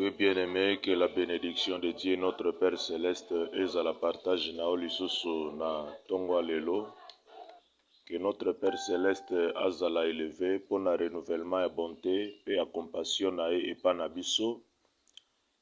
Oui, bien-aimé, que la bénédiction de Dieu, notre Père Céleste, est à la partage na olisusu na tongwa lelo. Que notre Père Céleste azala élevé pour na renouvellement et bonté et à compassion na et panabiso.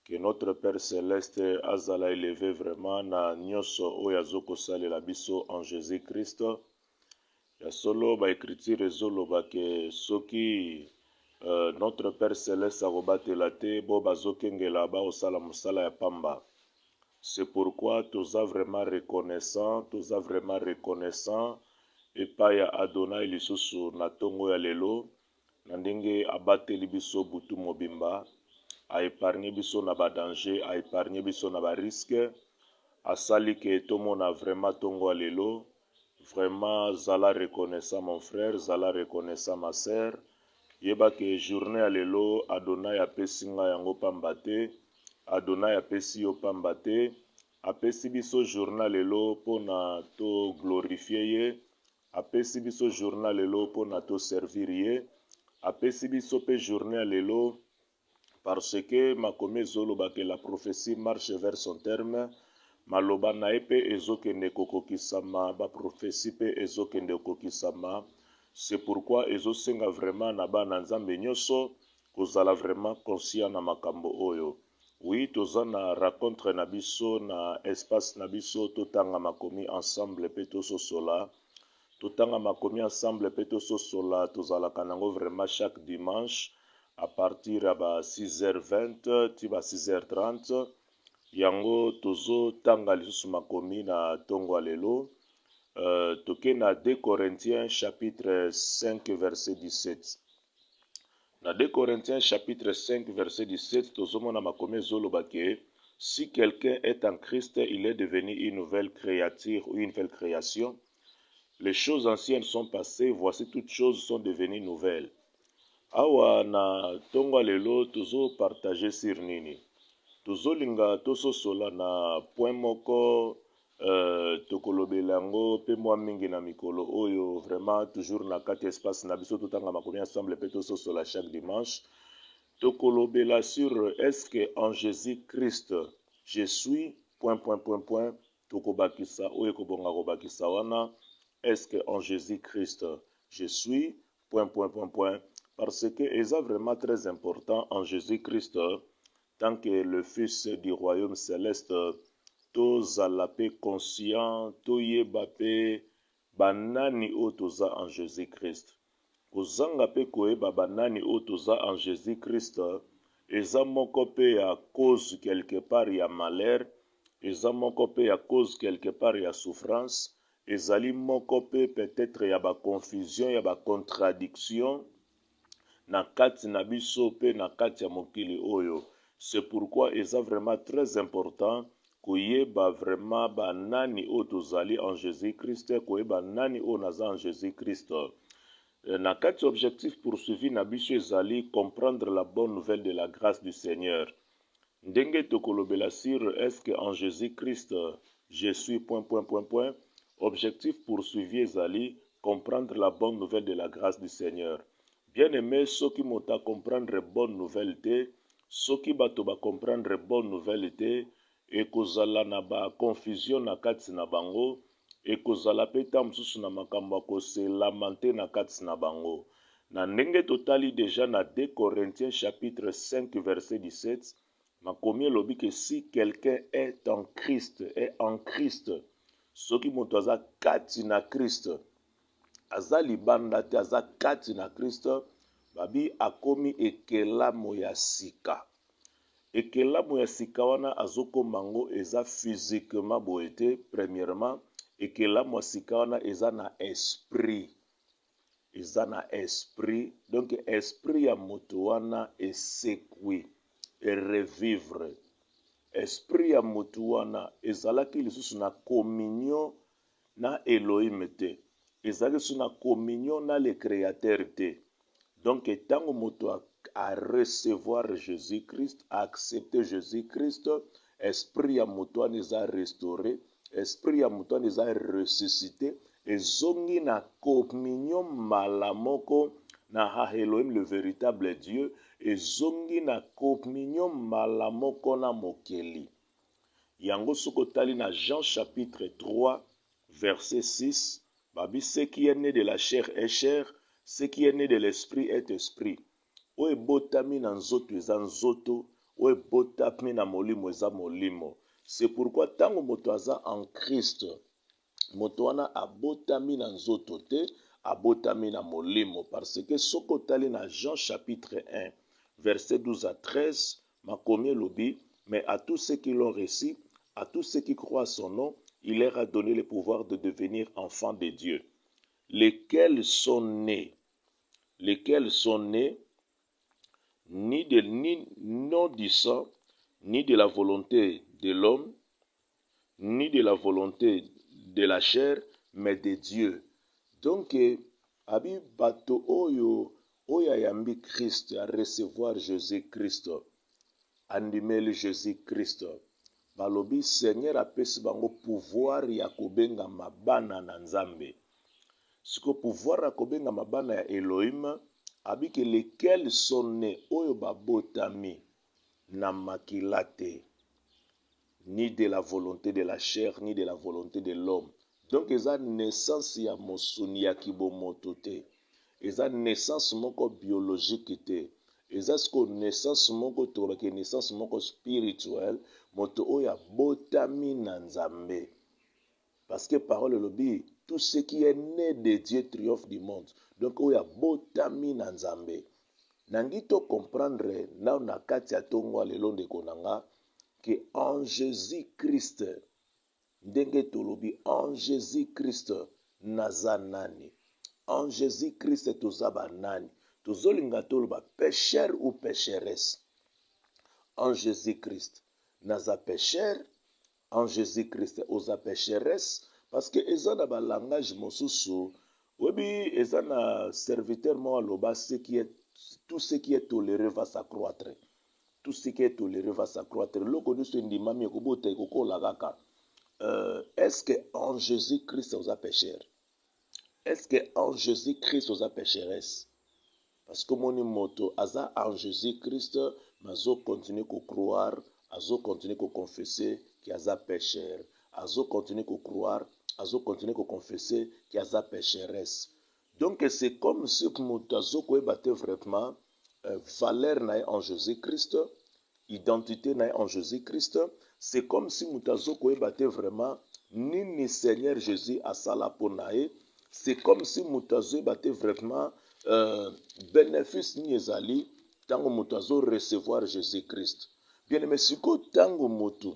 Que notre Père Céleste azala élevé vraiment na nyoso oyazoko sale la biso en Jésus-Christ. Ya solo ba écriture ezoloba ke soki notre Père Céleste akobatela te bo bazokengela baosala mosala ya pamba. C'est pourquoi toza vraiment reconnaissant epai ya Adonai lisusu na tongo ya lelo na ndenge abateli biso butu mobimba, aépargne biso na badanger, aépargne biso na bariske, asali ke tomona vraiment tongo ya lelo. Vraiment zala reconnaissant mon frère, zala reconnaissant ma sœur. Yeba ke journée ya lelo Adonai apesi nga yango pamba te, Adonai apesi yo pamba te, apesi biso journée lelo pona to glorifier ye, apesi biso journée lelo pona to servir ye, apesi biso pe journée lelo parce que makomi ezoloba ke la prophétie marche vers son terme. Maloba na ye pe ezokende kokokisama, ba prophétie pe ezokende kokokisama. C'est pourquoi ezosenga vraiment na bana nzambe nyonso kozala vraiment conscient na makambo oyo. Oui, toza na rencontre na biso na espace na biso totanga makomi ensemble pe tososola. Totanga makomi ensemble pe tososola tozalaka nango vraiment chaque dimanche à partir ya ba 6h20 ti ba 6h30. Yango tozo tanga lisusu makomi na tongo lelo. Toke na 2 Corinthiens chapitre 5 verset 17. Na 2 Corinthiens chapitre 5 verset 17 tozomona makomi ezoloba ke si quelqu'un est en Christ, il est devenu une nouvelle créature ou une nouvelle création. Les choses anciennes sont passées, voici toutes choses sont devenues nouvelles. Awa na tongo lelo tozo partager sur nini. Tozolinga tososola na point moko tokolobela yango pe mwa mingi na mikolo oyo vraiment toujours na kati espace na biso totanga makomi ensemble pe tososola chaque dimanche. Tokolobela sur est-ce que en Jésus-Christ je suis ... tokobakisa oyo kobonga kobakisa wana est-ce que en Jésus-Christ je suis ... parce que eza vraiment très important en Jésus-Christ. Tant que le Fils du royaume céleste, tozala pe conscient, toyeba pe banani o toza en Jésus-Christ. Kozanga pe koyeba banani o toza en Jésus-Christ, eza moko pe ya cause quelque part ya malheur, eza moko pe ya cause quelque part ya souffrance, ezali moko pe peut-être ya ba confusion, ya ba contradiction, na kati na biso pe na kati ya mokili oyo. C'est pourquoi eza vraiment très important koyeba vraiment banani o tozali en Jésus-Christ, koyeba nani o naza en Jésus-Christ. Na kati objectif poursuivi na biso ezali comprendre la bonne nouvelle de la grâce du Seigneur. Ndenge tokolobela sur est-ce que en Jésus-Christ je suis ... Objectif poursuivi ezali comprendre la bonne nouvelle de la grâce du Seigneur. Bien-aimé, soki mota comprendre bonne nouvelle te, soki bato ba comprendre bonne nouvelle te, ekozala na ba confusion na kati na bango, ekozala pe ta mosusu na makambo kose lamenter na kati na bango. Na ndenge totali déjà na 2 Corinthiens chapitre 5 verset 17, makomi elobi ke si quelqu'un est en Christ, soki moto aza kati na Christ, aza libanda te, aza kati na Kristo, babi akomi ekelamo ya sika. Ekelamo ya sika wana azokoma ngo eza physiquement boye te. Premièrement, ekelamo ya sika wana eza na esprit. Eza na esprit. Donc esprit ya moto wana esekwi, revivre. Esprit ya moto wana ezalaki lisusu na communion na Elohim te. Ezali sur la communion na le créateur te. Donc tant moto a recevoir Jésus-Christ, a accepter Jésus-Christ, esprit ya moto eza restauré, esprit ya moto eza ressuscité, ezongi na communion malamoko na Elohim le véritable Dieu, ezongi na communion mbala moko na mokeli. Yango soko tali na Jean chapitre 3 verset 6, babi ce qui est né de la chair est chair, ce qui est né de l'esprit est esprit. O ebotami na nzoto eza nzoto, o ebotami na molimo eza molimo. C'est pourquoi tango moto aza en Christ, moto wana abotami na nzoto te, abotami na molimo. Parce que soko tali na Jean chapitre 1 verset 12 à 13, makomi elobi, mais à tous ceux qui l'ont reçu, à tous ceux qui croient à son nom, il leur a donné le pouvoir de devenir enfants de Dieu. Lesquels sont nés non du sang, ni de la volonté de l'homme, ni de la volonté de la chair, mais de Dieu. Donc, abi bato oyo ayambi Christ à recevoir Jésus-Christ, andimeli Jésus-Christ, balobi Seigneur apesi bango pouvoir ya kobenga mabana na Nzambe. Siko pouvoir ya kobenga mabana ya Elohim, abiki lesquels sont nés oyo babotami na makila te, ni de la volonté de la chair, ni de la volonté de l'homme. Donc eza naissance ya mosuni ya kibomoto te, eza naissance moko biologique te, eza siko naissance moko tolaki naissance moko spirituelle, moto oyo abotami na Nzambe. Parce que parole lobi, tout ce qui est né de Dieu triomphe du monde. Donc oyo abotami na Nzambe. Nangi to comprendre na na kati ya tongwa lelo ndeko nanga que en Jésus-Christ, ndenge tolobi en Jésus-Christ naza nani, en Jésus-Christ toza banani, tozolinga toloba pécheur ou pécheresse. En Jésus-Christ naza pécheur, en Jésus-Christ oza pécheresse, parce que eza na ba langage mosusu, webi eza na serviteur mo aloba tout ce qui est toléré va s'accroître. Tout ce qui est toléré va s'accroître. Loko nyonso endimami ekobota ekokola kaka. Est-ce que en Jésus-Christ oza pécheur? Est-ce que en Jésus-Christ oza pécheresse? Parce que moni moto aza en Jésus-Christ, mazo continuer ko croire, azo continuer ko confesser qu'il aza pécheur, azo continuer ko croire, azo continuer ko confesser qu'il aza pécheresse. Donc c'est comme si moto azo ko ebate vraiment valeur na en Jésus-Christ, identité na en Jésus-Christ. C'est comme si moto azo ko ebate vraiment nini Seigneur Jésus asala ponae. C'est comme si moto azo ebate vraiment bénéfice ni ezali tango moto azo recevoir Jésus-Christ. Bien aimé, siko tango moto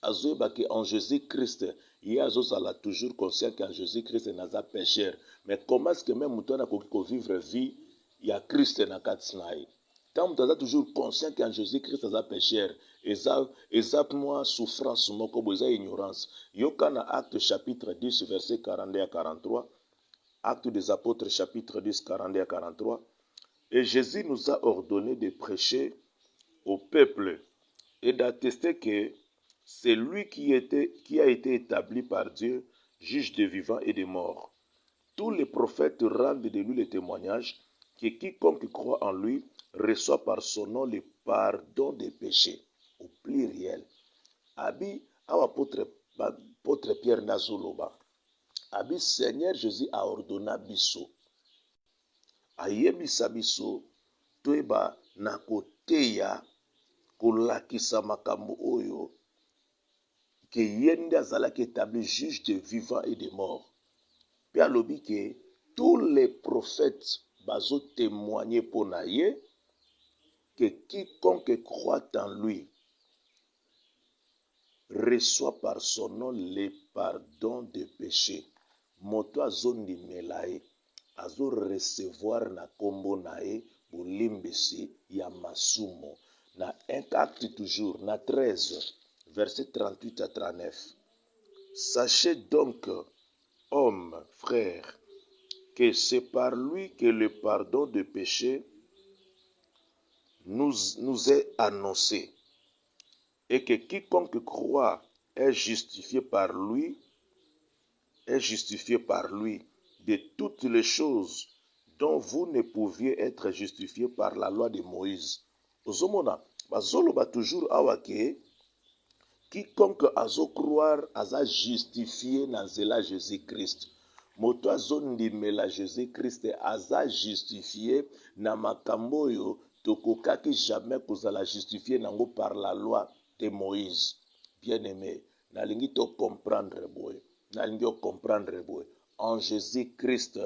azo ebaki en Jésus-Christ, il azozala toujours conscient qu'en Jésus-Christ naza pécheur. Mais comment est-ce que même moto na ko vivre vie ya Christ na kati na ye? Tant moto aza toujours conscient qu'en Jésus-Christ naza pécheur, eza moi souffrance moko bo eza ignorance. Yoka na Acte chapitre 10 verset 42 à 43. Actes des apôtres chapitre 10 42 à 43. Et Jésus nous a ordonné de prêcher au peuple et d'attester que c'est lui qui a été établi par Dieu, juge des vivants et des morts. Tous les prophètes rendent de lui le témoignage que quiconque croit en lui reçoit par son nom le pardon des péchés, au pluriel. Abi, apôtre Pierre Nazoloba. Abi Seigneur Jésus a ordonné biso. Ayebisa biso toeba na koteya kolakisa makambo oyo ke yende azalaki établi juge de vivants et de morts. Puis alobi que tous les prophètes bazo témoigner pour naye que quiconque croit en lui reçoit par son nom le pardon des péchés. Moto azondimela ye azo recevoir na kombo na ye bolimbisi ya masumo. Na 1 Acte toujours, na 13, verset 38 à 39. Sachez donc, hommes, frères, que c'est par lui que le pardon de péché nous est annoncé, et que quiconque croit est justifié par lui de toutes les choses dont vous ne pouviez être justifiés par la loi de Moïse. Ozomona, bazoloba toujours awake, quiconque azo croire aza justifié na nzela Jésus-Christ. Moto azondimela Jésus-Christ aza justifié na makambo oyo tokokaki jamais kozala justifié nango par la loi de Moïse. Bien-aimé, nalingi to comprendre boye. En Jésus-Christ,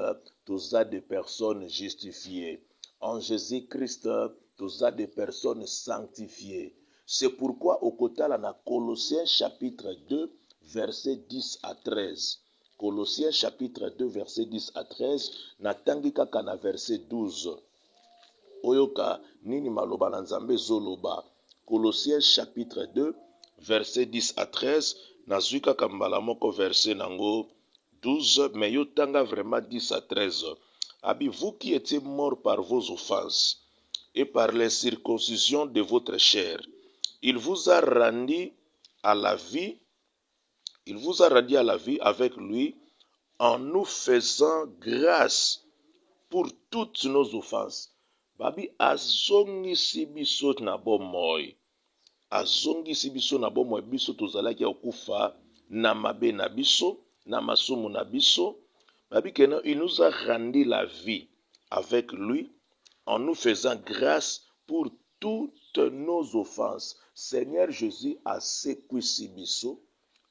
toza des personnes justifiées. En Jésus-Christ, toza des personnes sanctifiées. C'est pourquoi au Kotala na Colossiens chapitre 2, verset 10 à 13. Colossiens chapitre 2, verset 10 à 13. Natangi kaka na verset 12. Oyoka nini maloba na Nzambe zoloba. Colossiens chapitre 2, verset 10 à 13. Nazwi kaka mbala moko verset nango 12, mais yotanga vraiment 10 à 13. Abi, vous qui étiez morts par vos offenses et par les circoncisions de votre chair, il vous a rendu à la vie, avec lui en nous faisant grâce pour toutes nos offenses. Babi azongisi biso na bomoi. Azongisi biso na bomoi biso tozalaki okufa na mabe na biso, na masumu na biso. Babi kena, il nous a rendu la vie avec lui en nous faisant grâce pour toutes nos offenses. Seigneur Jésus a sekwisi biso,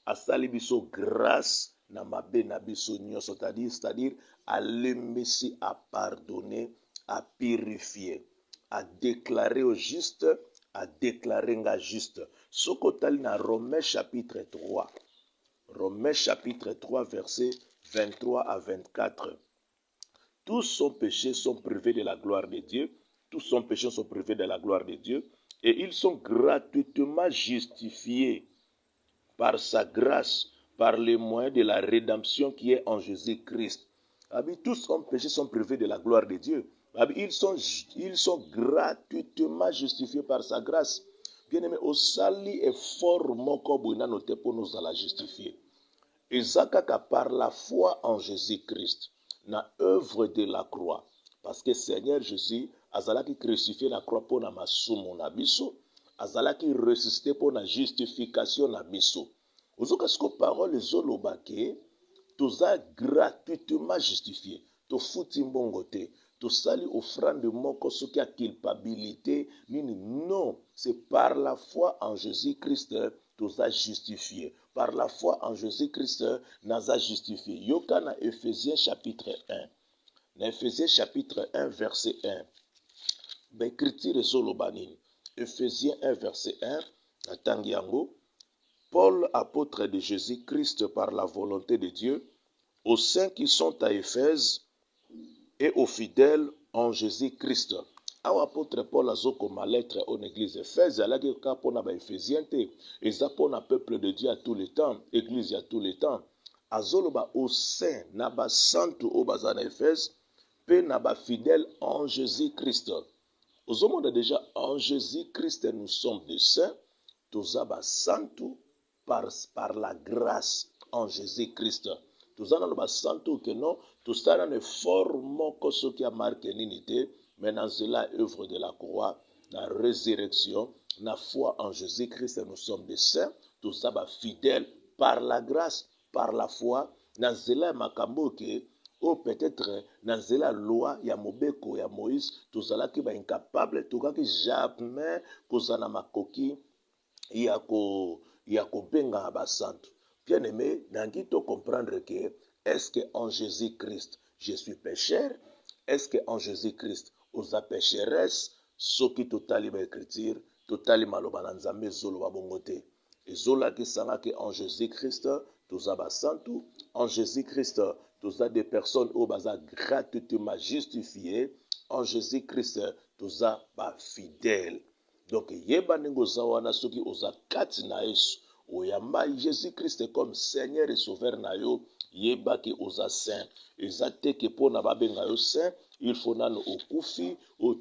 a sali biso grâce na mabe na biso nyonso, c'est-à-dire a lembisi, a pardonner, a purifier, a déclarer au juste, a déclarer nga juste. Sokotali na Romains chapitre 3. Romains chapitre 3 verset 23 à 24. Tous sont péchés, sont privés de la gloire de Dieu. Tous sont péchés, sont privés de la gloire de Dieu. Et ils sont gratuitement justifiés par sa grâce, par les moyens de la rédemption qui est en Jésus-Christ. Tous sont péchés, sont privés de la gloire de Dieu. Ils sont gratuitement justifiés par sa grâce. Bien-aimé, au sali est fort moko boina noté pour nous à la justifier. Ezakaka par la foi en Jésus-Christ, na œuvre de la croix. Parce que Seigneur Jésus, azalaki crucifié na croix pour na masumu na biso, azalaki ressuscité pour na justification na biso. Ozoka siko parole zolobake, toza gratuitement justifié. To futi mbongo te. To sali offrande moko soki a culpabilité nini. Non, c'est par la foi en Jésus-Christ toza justifié. Par la foi en Jésus-Christ naza justifié. Yoka na Ephésiens chapitre 1. Na Ephésiens chapitre 1 verset 1. Écriture zolobanini. Ephésiens 1 verset 1. Natangi yango. Paul, apôtre de Jésus-Christ par la volonté de Dieu, aux saints qui sont à Éphèse et aux fidèles en Jésus-Christ. Awa apôtre Paul azokoma lettre en église Éphèse, alaki ka pona ba Éphésiens te, eza pona peuple de Dieu à tous les temps, église à tous les temps. Azoloba aux saints na ba santu o bazana Éphèse, pe na ba fidèles en Jésus-Christ. Ozomona déjà en Jésus-Christ nous sommes des saints, toza ba santu par la grâce en Jésus-Christ. Tous en ba santo que non, tous en ne forment que ce qui a marqué l'unité, mais dans la œuvre de la croix, la résurrection, la foi en Jésus-Christ, nous sommes des saints, tous en fidèles par la grâce, par la foi, dans la makambo que ou peut-être dans la loi ya mobeko ya Moïse, tous en qui va incapable, tout cas qui jamais kozana makoki yako benga basantu. Bien aimé, nangi to comprendre que est-ce que en Jésus-Christ je suis pécheur? Est-ce que en Jésus-Christ oza pécheresse? Soki totali ba écriture, totali maloba na Nzambe zoloba bongote. Ezola ki sanga que en Jésus-Christ toza basantu, en Jésus-Christ toza des personnes au baza gratuitement justifiées, en Jésus-Christ toza ba fidèles. Donc, yeba ningo zawana soki oza kati na Yesu, oyamba Jésus-Christ comme Seigneur et Sauveur na yo, yeba ki oza saint. Eza te ke pona babenga yo saint, il faut nano okufi,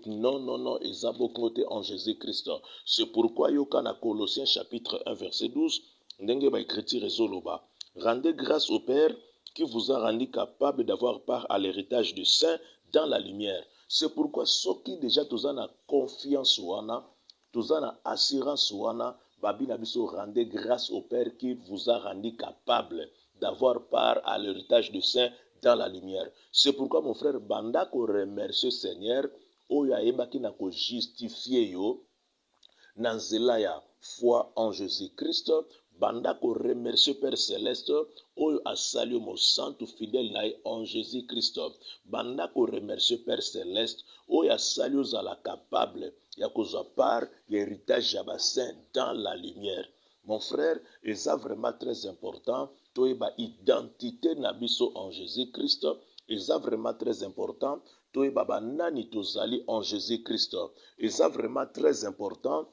non, eza bokote en Jésus-Christ. C'est pourquoi yoka na Colossiens chapitre 1 verset 12, ndenge ba écriture ezoloba. Rendez grâce au Père qui vous a rendu capable d'avoir part à l'héritage du saint dans la lumière. C'est pourquoi ceux qui déjà tous na confiance wana, tous na assurance wana, babina biso rendez grâce au Père qui vous a rendu capable d'avoir part à l'héritage du saint dans la lumière. C'est pourquoi mon frère banda ko remercie Seigneur oyo ayebaki na ko justifier yo na nzela ya foi en Jésus-Christ. Banda ko remercie Père Céleste oyo asali mo santo fidèle na en Jésus-Christ. Banda ko remercie Père Céleste oyo asali ozala capable ya kozwa part l'héritage ya basaint dans la lumière. Mon frère, et ça vraiment très important, toyeba identité na biso en Jésus-Christ, et ça vraiment très important, toyeba banani tozali en Jésus-Christ. Et ça vraiment très important,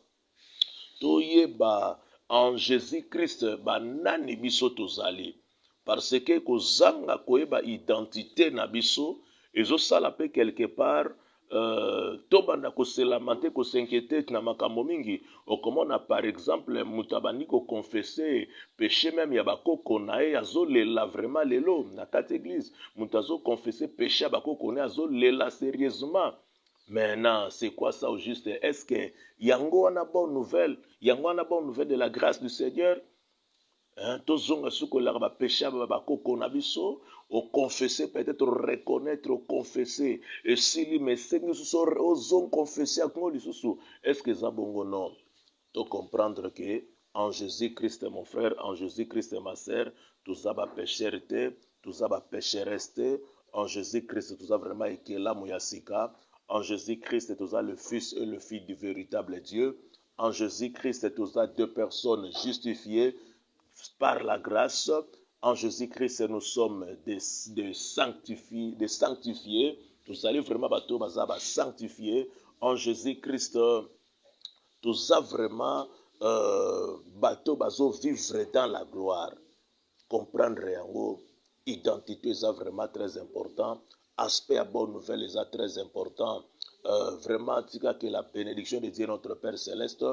toyeba en Jésus-Christ banani biso tozali. Parce que kozanga koyeba identité na biso, ezosala pe quelque part tobanda koselamante kosenkete na makambo mingi. Okomona par exemple mutabani ko confesser péché même ya bakoko na ye azolela vraiment lelo na kati église. Mutazo confesser péché ya bakoko na azolela sérieusement. Maintenant, c'est quoi ça au juste? Est-ce que yango wana bonne nouvelle? Yango wana bonne nouvelle de la grâce du Seigneur? Tozonga suko la ba péché ba koko na biso au confesser peut-être reconnaître au confesser et si li me sengi so ozon confesser akongo lisusu est-ce que ça bongo non to comprendre que en Jésus-Christ mon frère en Jésus-Christ ma sœur tous ba péchérité tous ba pécheresse en Jésus-Christ tous vraiment ekela moyasika en Jésus-Christ tous le fils et le fils du véritable Dieu en Jésus-Christ tous deux personnes justifiées par la grâce. En Jésus-Christ, nous sommes des sanctifiés. Nous allons vraiment sanctifiés. En Jésus-Christ, nous avons vraiment vivre dans la gloire. Comprendre yango, identité est vraiment très important. Aspect à bonne nouvelle est très important. Vraiment, que la bénédiction de Dieu notre Père Céleste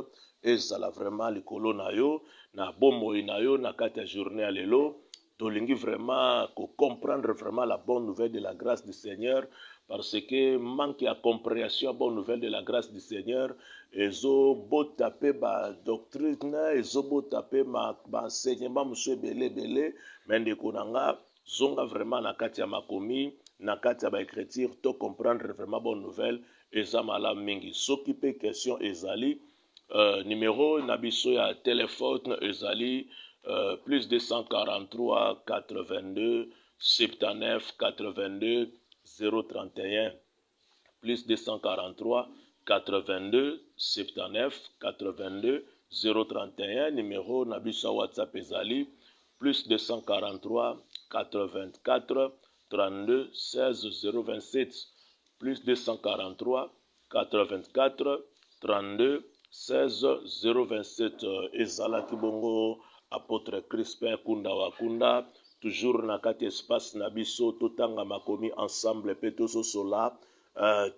et ça la vraiment les colonnes na bomo inayo na kati journée alelo tolingi vraiment comprendre vraiment la bonne nouvelle de la grâce du Seigneur parce que manque à compréhension la bonne nouvelle de la grâce du Seigneur ezo botape ba doctrine ezo botape ma enseignement monsieur belé mais ndeko nanga zonga vraiment na kati ya makomi na kati ya ba écriture to comprendre vraiment bonne nouvelle eza mala mingi soki pe question ezali numéro nabiso ya téléphone ezali plus 243 82 79 82 031 plus 243 82 79 82 031 numéro nabiso WhatsApp ezali plus 243 84 32 16 027 plus 243 84 32 16 027 ezala kibongo apôtre Crispin Kunda Wakunda toujours na kati espace na biso totanga makomi ensemble pe tososola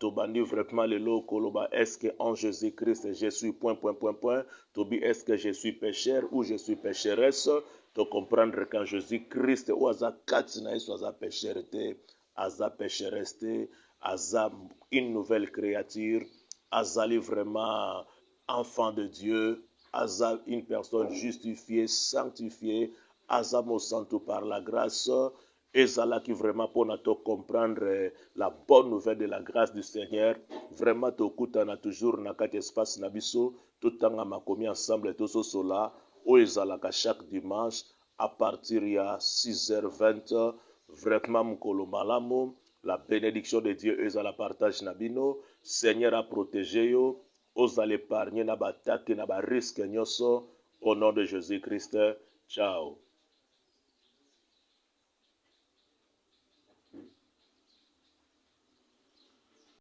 tobandi vraiment lelo koloba est-ce que en Jésus-Christ je suis tobi est-ce que je suis pécheur ou je suis pécheresse to comprendre qu'en Jésus-Christ ou aza kati na yesu aza pécherité aza pécheresse aza une nouvelle créature azali vraiment enfant de Dieu, Aza une personne justifiée, sanctifiée, Aza mo santo par la grâce, Ezala qui vraiment pour nous comprendre la bonne nouvelle de la grâce du Seigneur, vraiment to kutana toujours na kat espace na biso, tout tanga makomi ensemble tout so sola, o ezala ka chaque dimanche à partir ya 6h20, vraiment mukolo malamu, la bénédiction de Dieu ezala partage na bino, Seigneur a protégé yo. Osa l'épargner na batake na ba risque nyoso au nom de Jésus-Christ. Ciao.